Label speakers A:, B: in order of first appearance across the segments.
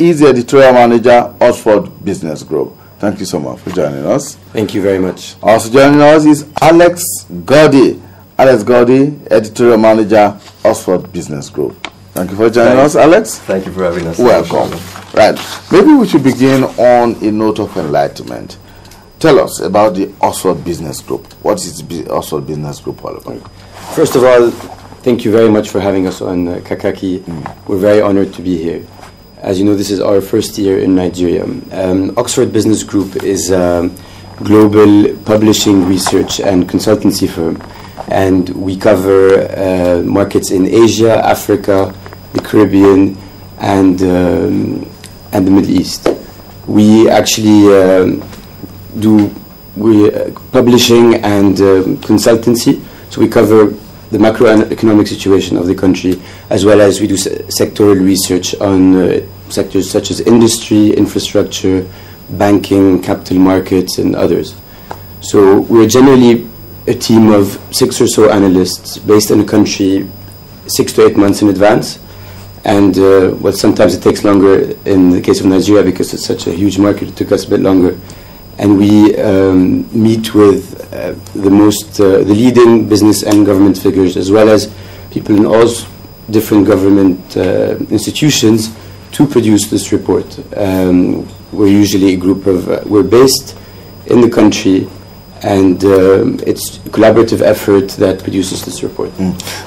A: is the editorial manager, Oxford Business Group. Thank you so much for joining us.
B: Thank you very much.
A: Also joining us is Alex Gordy. Alex Gordy, editorial manager, Oxford Business Group. Thank you for joining us, Alex.
C: Thank you for having us.
A: Welcome. Right. Maybe we should begin on a note of enlightenment. Tell us about the Oxford Business Group. What is the Oxford Business Group all about?
B: First of all, thank you very much for having us on Kaakaki. We're very honored to be here. As you know, this is our first year in Nigeria. Oxford Business Group is a global publishing, research and consultancy firm. And we cover markets in Asia, Africa, the Caribbean, and the Middle East. We actually do publishing and consultancy. So we cover the macroeconomic situation of the country, as well as we do sectoral research on sectors such as industry, infrastructure, banking, capital markets, and others. So we're generally a team of 6 or so analysts based in the country 6 to 8 months in advance. And well, sometimes it takes longer in the case of Nigeria because it's such a huge market. It took us a bit longer. And we meet with the leading business and government figures, as well as people in all different government institutions, to produce this report. We're usually a group of, we're based in the country, and it's a collaborative effort that produces this report.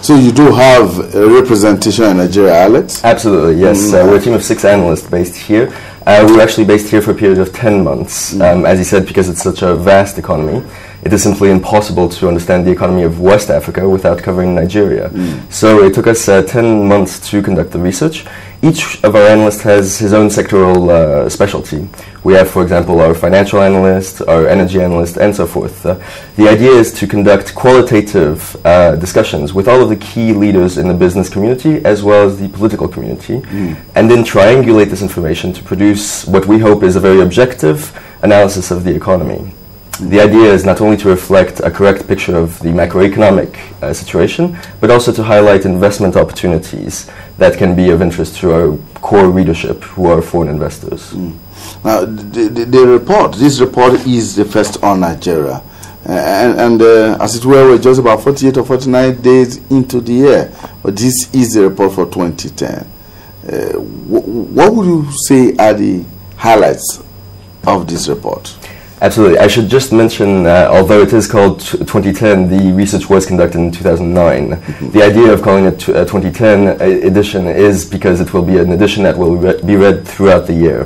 A: So you do have a representation in Nigeria, Alex?
C: Absolutely, yes. We're a team of 6 analysts based here. We're actually based here for a period of 10 months. As you said, because it's such a vast economy, it is simply impossible to understand the economy of West Africa without covering Nigeria. So it took us 10 months to conduct the research. Each of our analysts has his own sectoral specialty. We have, for example, our financial analyst, our energy analyst, and so forth. The idea is to conduct qualitative discussions with all of the key leaders in the business community as well as the political community, and then triangulate this information to produce what we hope is a very objective analysis of the economy. The idea is not only to reflect a correct picture of the macroeconomic situation, but also to highlight investment opportunities that can be of interest to our core readership, who are foreign investors.
A: Now, this report is the first on Nigeria. And as it were, we're just about 48 or 49 days into the year. But this is the report for 2010. What would you say are the highlights of this report?
C: Absolutely. I should just mention, although it is called 2010, the research was conducted in 2009. The idea of calling it a 2010 edition is because it will be an edition that will be read throughout the year.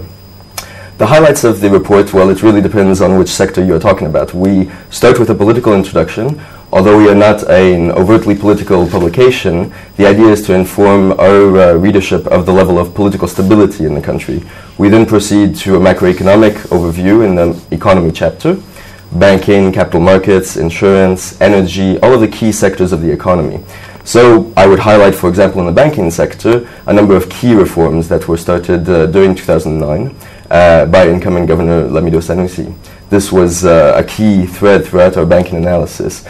C: The highlights of the report, well, it really depends on which sector you are talking about. We start with a political introduction. Although we are not an overtly political publication, the idea is to inform our readership of the level of political stability in the country. We then proceed to a macroeconomic overview in the economy chapter, banking, capital markets, insurance, energy, all of the key sectors of the economy. So I would highlight, for example, in the banking sector, a number of key reforms that were started during 2009 by incoming Governor Lamido Sanusi. This was a key thread throughout our banking analysis.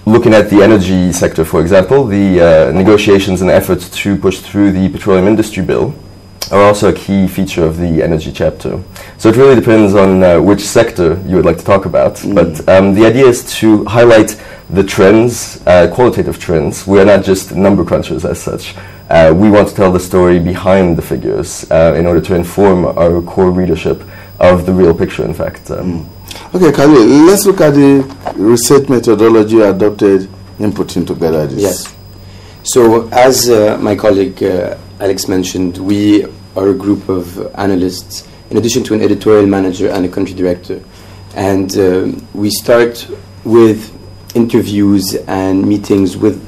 C: Looking at the energy sector, for example, the negotiations and efforts to push through the petroleum industry bill are also a key feature of the energy chapter. So it really depends on which sector you would like to talk about. But the idea is to highlight the trends, qualitative trends. We are not just number crunchers as such. We want to tell the story behind the figures in order to inform our core readership of the real picture, in fact.
A: Okay, Kali, let's look at the research methodology adopted in putting together this.
B: Yes. So, as my colleague Alex mentioned, we are a group of analysts, in addition to an editorial manager and a country director. And we start with interviews and meetings with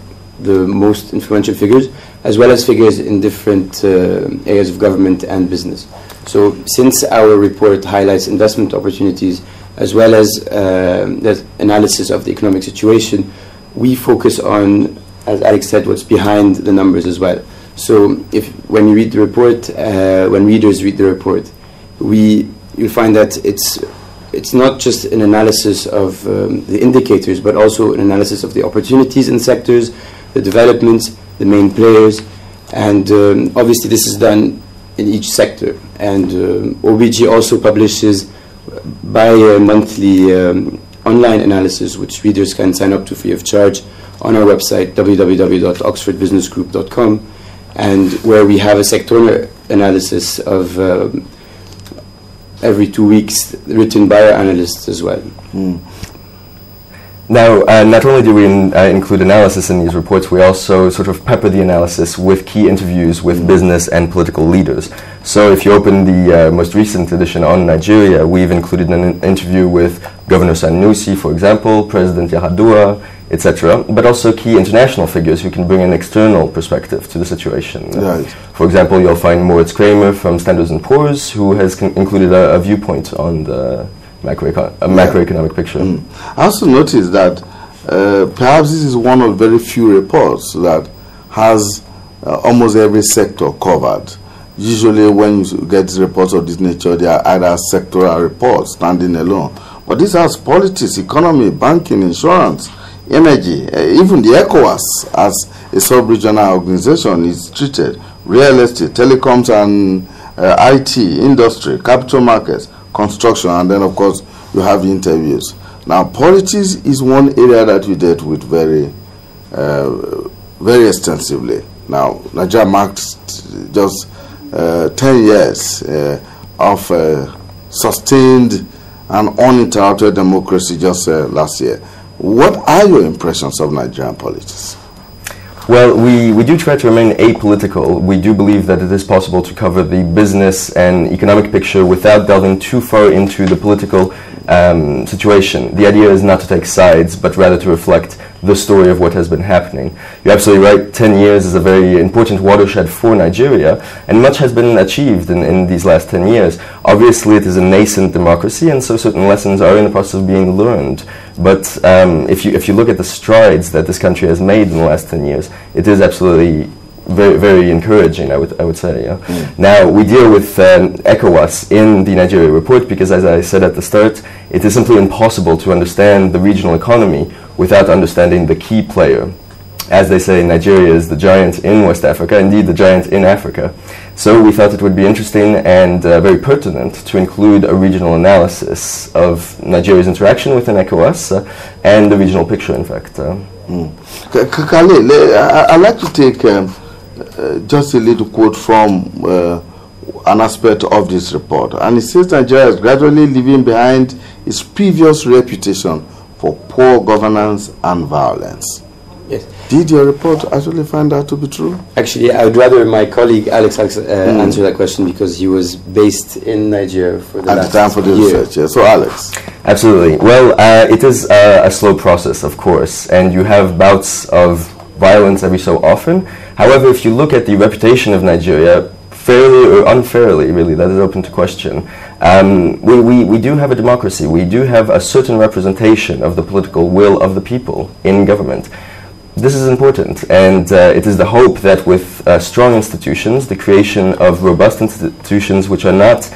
B: the most influential figures, as well as figures in different areas of government and business. So, since our report highlights investment opportunities, as well as the analysis of the economic situation, we focus on, as Alex said, what's behind the numbers as well. So when you read the report, when readers read the report, you'll find that it's not just an analysis of the indicators, but also an analysis of the opportunities in sectors, the developments, the main players, and obviously this is done in each sector. And OBG also publishes bi-monthly online analysis, which readers can sign up to free of charge on our website, www.oxfordbusinessgroup.com, and where we have a sectoral analysis of every 2 weeks written by our analysts as well.
C: Now, not only do we include analysis in these reports, we also sort of pepper the analysis with key interviews with business and political leaders. So if you open the most recent edition on Nigeria, we've included an interview with Governor Sanusi, for example, President Yar'Adua, etc., but also key international figures who can bring an external perspective to the situation.
A: Right.
C: For example, you'll find Moritz Kramer from Standards & Poor's, who has included a viewpoint on the macroeconomic picture.
A: I also noticed that perhaps this is one of very few reports that has almost every sector covered. Usually when you get reports of this nature, they are either sectoral reports standing alone. But this has politics, economy, banking, insurance, energy, even the ECOWAS as a sub-regional organization is treated, real estate, telecoms and IT, industry, capital markets, construction, and then of course you have interviews. Now politics is one area that we dealt with very extensively. Now Nigeria marked just 10 years of sustained and uninterrupted democracy just last year. What are your impressions of Nigerian politics?
C: Well, we do try to remain apolitical. We do believe that it is possible to cover the business and economic picture without delving too far into the political situation. The idea is not to take sides, but rather to reflect the story of what has been happening. You're absolutely right, 10 years is a very important watershed for Nigeria, and much has been achieved in these last 10 years. Obviously, it is a nascent democracy, and so certain lessons are in the process of being learned. But if you look at the strides that this country has made in the last 10 years, it is absolutely very, very encouraging, I would say. Yeah. Now, we deal with ECOWAS in the Nigeria report because, as I said at the start, it is simply impossible to understand the regional economy without understanding the key player. As they say, Nigeria is the giant in West Africa, indeed the giant in Africa. So we thought it would be interesting and very pertinent to include a regional analysis of Nigeria's interaction within ECOWAS and the regional picture, in fact.
A: Khalil, I'd like to take just a little quote from an aspect of this report. And it says Nigeria is gradually leaving behind its previous reputation for poor governance and violence.
B: Yes.
A: Did your report actually find that to be true?
B: Actually, I would rather my colleague Alex answer that question because he was based in Nigeria for the last
A: time for the research. Yeah. So, Alex.
C: Absolutely. Well, it is a slow process, of course, and you have bouts of violence every so often. However, if you look at the reputation of Nigeria, fairly or unfairly, really, that is open to question. We do have a democracy. We do have a certain representation of the political will of the people in government. This is important, and it is the hope that with strong institutions, the creation of robust institutions which are not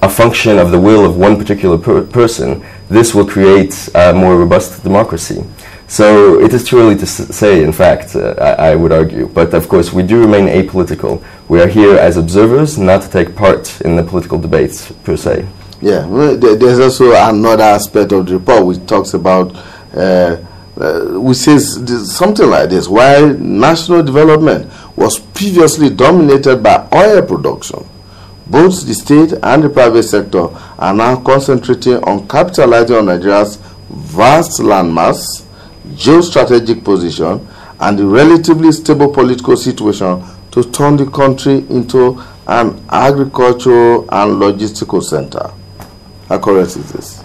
C: a function of the will of one particular person, this will create a more robust democracy. So it is too early to say, in fact, I would argue. But of course, we do remain apolitical. We are here as observers, not to take part in the political debates, per se.
A: Yeah, well, there's also another aspect of the report which talks about, which says something like this: while national development was previously dominated by oil production, both the state and the private sector are now concentrating on capitalizing on Nigeria's vast landmass, geostrategic position, and the relatively stable political situation to turn the country into an agricultural and logistical center. How correct is this?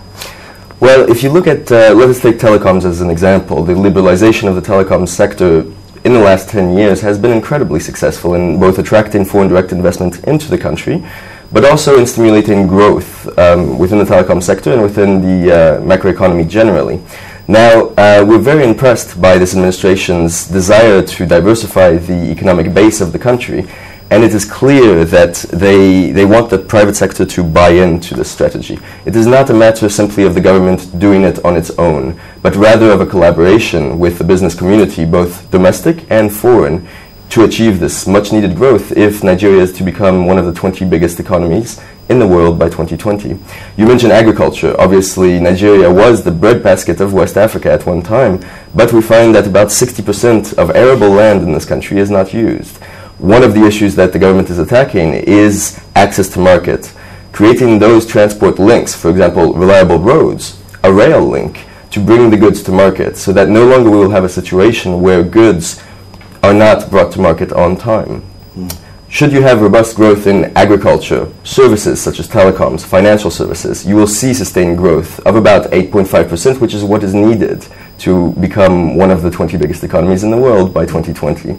C: Well, if you look at, let us take telecoms as an example. The liberalization of the telecom sector in the last 10 years has been incredibly successful in both attracting foreign direct investment into the country, but also in stimulating growth within the telecom sector and within the macroeconomy generally. Now, we're very impressed by this administration's desire to diversify the economic base of the country, and it is clear that they want the private sector to buy into this strategy. It is not a matter simply of the government doing it on its own, but rather of a collaboration with the business community, both domestic and foreign, to achieve this much needed growth if Nigeria is to become one of the 20 biggest economies in the world by 2020. You mentioned agriculture. Obviously, Nigeria was the breadbasket of West Africa at one time, but we find that about 60% of arable land in this country is not used. One of the issues that the government is attacking is access to market. Creating those transport links, for example, reliable roads, a rail link, to bring the goods to market, so that no longer we will have a situation where goods are not brought to market on time. Should you have robust growth in agriculture, services such as telecoms, financial services, you will see sustained growth of about 8.5%, which is what is needed to become one of the 20 biggest economies in the world by 2020.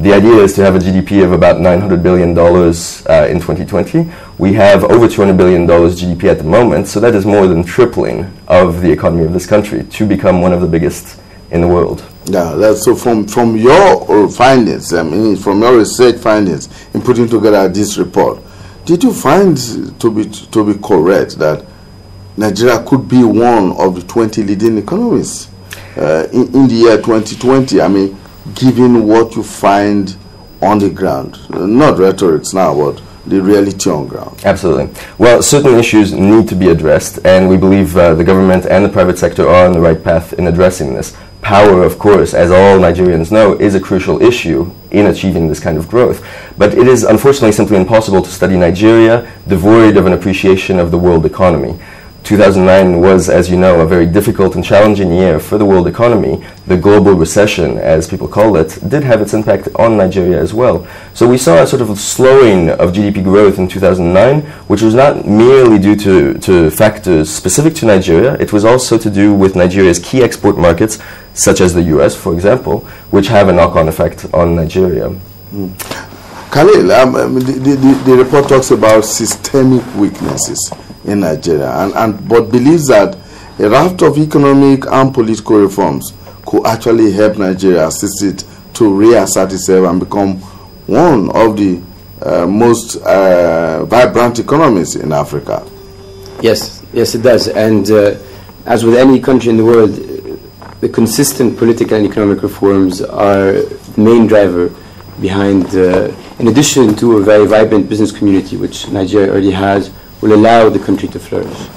C: The idea is to have a GDP of about $900 billion in 2020. We have over $200 billion GDP at the moment, so that is more than tripling of the economy of this country to become one of the biggest in the world.
A: Yeah, so from your findings, from your research findings in putting together this report, did you find to be correct that Nigeria could be one of the 20 leading economies in the year 2020? I mean, given what you find on the ground, not rhetorics now, but the reality on ground.
C: Absolutely. Well, certain issues need to be addressed, and we believe the government and the private sector are on the right path in addressing this. Power, of course, as all Nigerians know, is a crucial issue in achieving this kind of growth. But it is unfortunately simply impossible to study Nigeria devoid of an appreciation of the world economy. 2009 was, as you know, a very difficult and challenging year for the world economy. The global recession, as people call it, did have its impact on Nigeria as well. So we saw a sort of slowing of GDP growth in 2009, which was not merely due to factors specific to Nigeria. It was also to do with Nigeria's key export markets, such as the US, for example, which have a knock-on effect on Nigeria.
A: Khalil, the report talks about systemic weaknesses in Nigeria, but believes that a raft of economic and political reforms could actually help Nigeria assist it to reassert itself and become one of the most vibrant economies in Africa.
B: Yes, it does. And as with any country in the world, the consistent political and economic reforms are the main driver behind, in addition to a very vibrant business community, which Nigeria already has, will allow the country to flourish.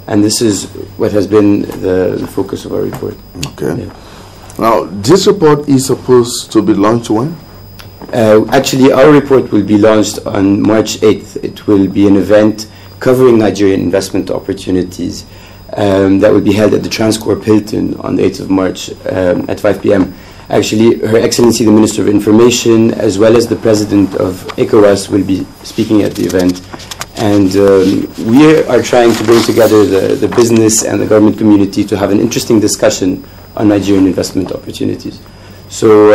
B: And this is what has been the focus of our report.
A: Okay. Yeah. Now, this report is supposed to be launched when?
B: Actually, our report will be launched on March 8th. It will be an event covering Nigerian investment opportunities that will be held at the Transcorp Hilton on the 8th of March at 5 p.m. Actually, Her Excellency the Minister of Information, as well as the President of ECOWAS, will be speaking at the event. And we are trying to bring together the business and the government community to have an interesting discussion on Nigerian investment opportunities. So,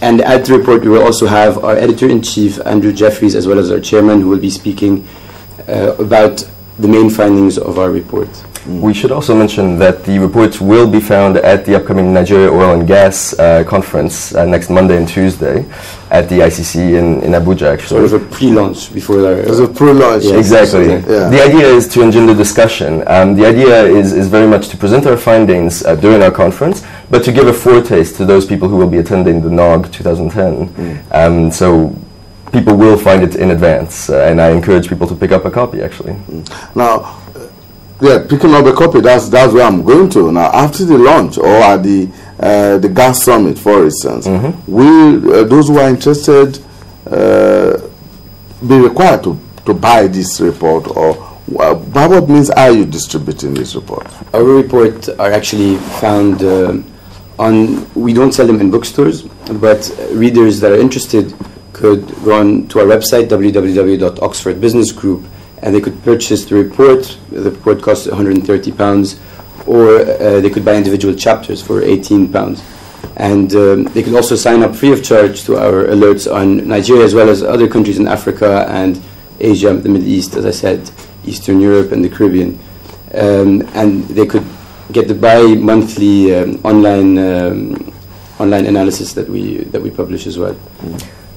B: and at the report, we will also have our Editor-in-Chief, Andrew Jeffries, as well as our Chairman, who will be speaking about the main findings of our report.
C: We should also mention that the report will be found at the upcoming Nigeria Oil and Gas conference next Monday and Tuesday at the ICC in Abuja, actually.
B: Sort of a pre-launch before our...
A: There's a pre-launch.
C: Yes. Exactly. Yeah. The idea is to engender discussion. The idea is very much to present our findings during our conference, but to give a foretaste to those people who will be attending the NOG 2010. So people will find it in advance, and I encourage people to pick up a copy, actually.
A: Now, yeah, picking up a copy, that's where I'm going to. Now, after the launch or at the gas summit, for instance, will those who are interested be required to buy this report, or by what means are you distributing this report?
B: Our reports are actually found we don't sell them in bookstores, but readers that are interested could go on to our website, www.oxfordbusinessgroup, and they could purchase the report. The report costs £130, or they could buy individual chapters for £18. And they could also sign up free of charge to our alerts on Nigeria, as well as other countries in Africa and Asia, the Middle East, as I said, Eastern Europe and the Caribbean. And they could get the bi-monthly online analysis that we publish as well.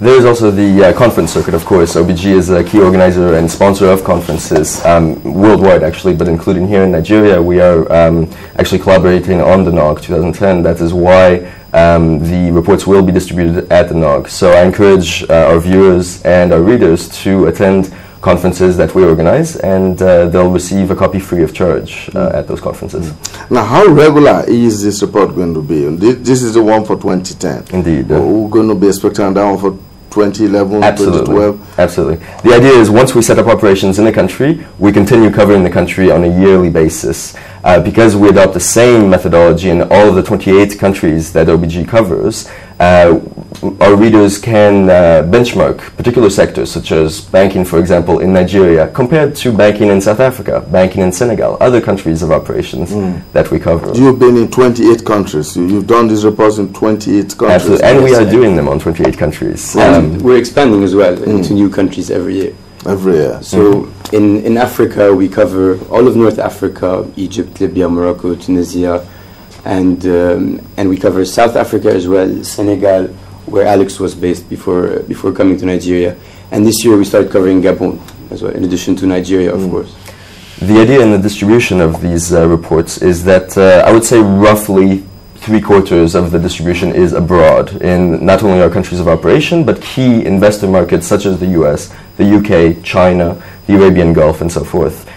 C: There is also the conference circuit, of course. OBG is a key organizer and sponsor of conferences worldwide, actually, but including here in Nigeria. We are actually collaborating on the NOG 2010. That is why the reports will be distributed at the NOG. So I encourage our viewers and our readers to attend conferences that we organize, and they'll receive a copy free of charge at those conferences.
A: Now, how regular is this report going to be? This is the one for 2010.
C: Indeed.
A: We're going to be expecting that one for 2011,
C: Absolutely.
A: 2012?
C: Absolutely. The idea is once we set up operations in a country, we continue covering the country on a yearly basis. Because we adopt the same methodology in all of the 28 countries that OBG covers, our readers can benchmark particular sectors, such as banking, for example, in Nigeria, compared to banking in South Africa, banking in Senegal, other countries of operations that we cover.
A: You've been in 28 countries. You've done these reports in 28 countries.
C: Absolutely. And we are doing them on 28 countries.
B: And we're expanding as well into new countries every year.
A: Every year.
B: So in Africa, we cover all of North Africa, Egypt, Libya, Morocco, Tunisia, and we cover South Africa as well, Senegal, where Alex was based before coming to Nigeria. And this year we started covering Gabon as well, in addition to Nigeria, of course.
C: The idea in the distribution of these reports is that I would say roughly 3/4 of the distribution is abroad, in not only our countries of operation, but key investor markets such as the US, the UK, China, the Arabian Gulf, and so forth.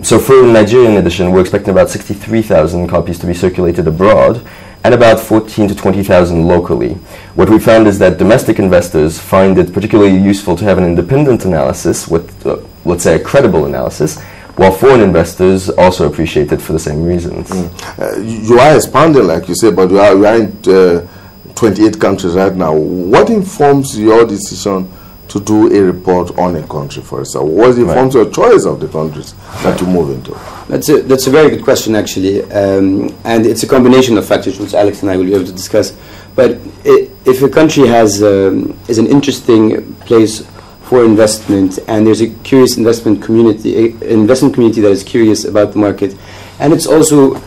C: So for the Nigerian edition, we're expecting about 63,000 copies to be circulated abroad, and about 14 to 20,000 locally. What we found is that domestic investors find it particularly useful to have an independent analysis with, let's say, a credible analysis, while foreign investors also appreciate it for the same reasons.
A: You are expanding, like you said, but you are in 28 countries right now. What informs your decision to do a report on a country, for example? What informs your choice of the countries that you move into?
B: That's a very good question, actually, and it's a combination of factors which Alex and I will be able to discuss. But if a country is an interesting place for investment, and there's a curious investment community that is curious about the market, and it's also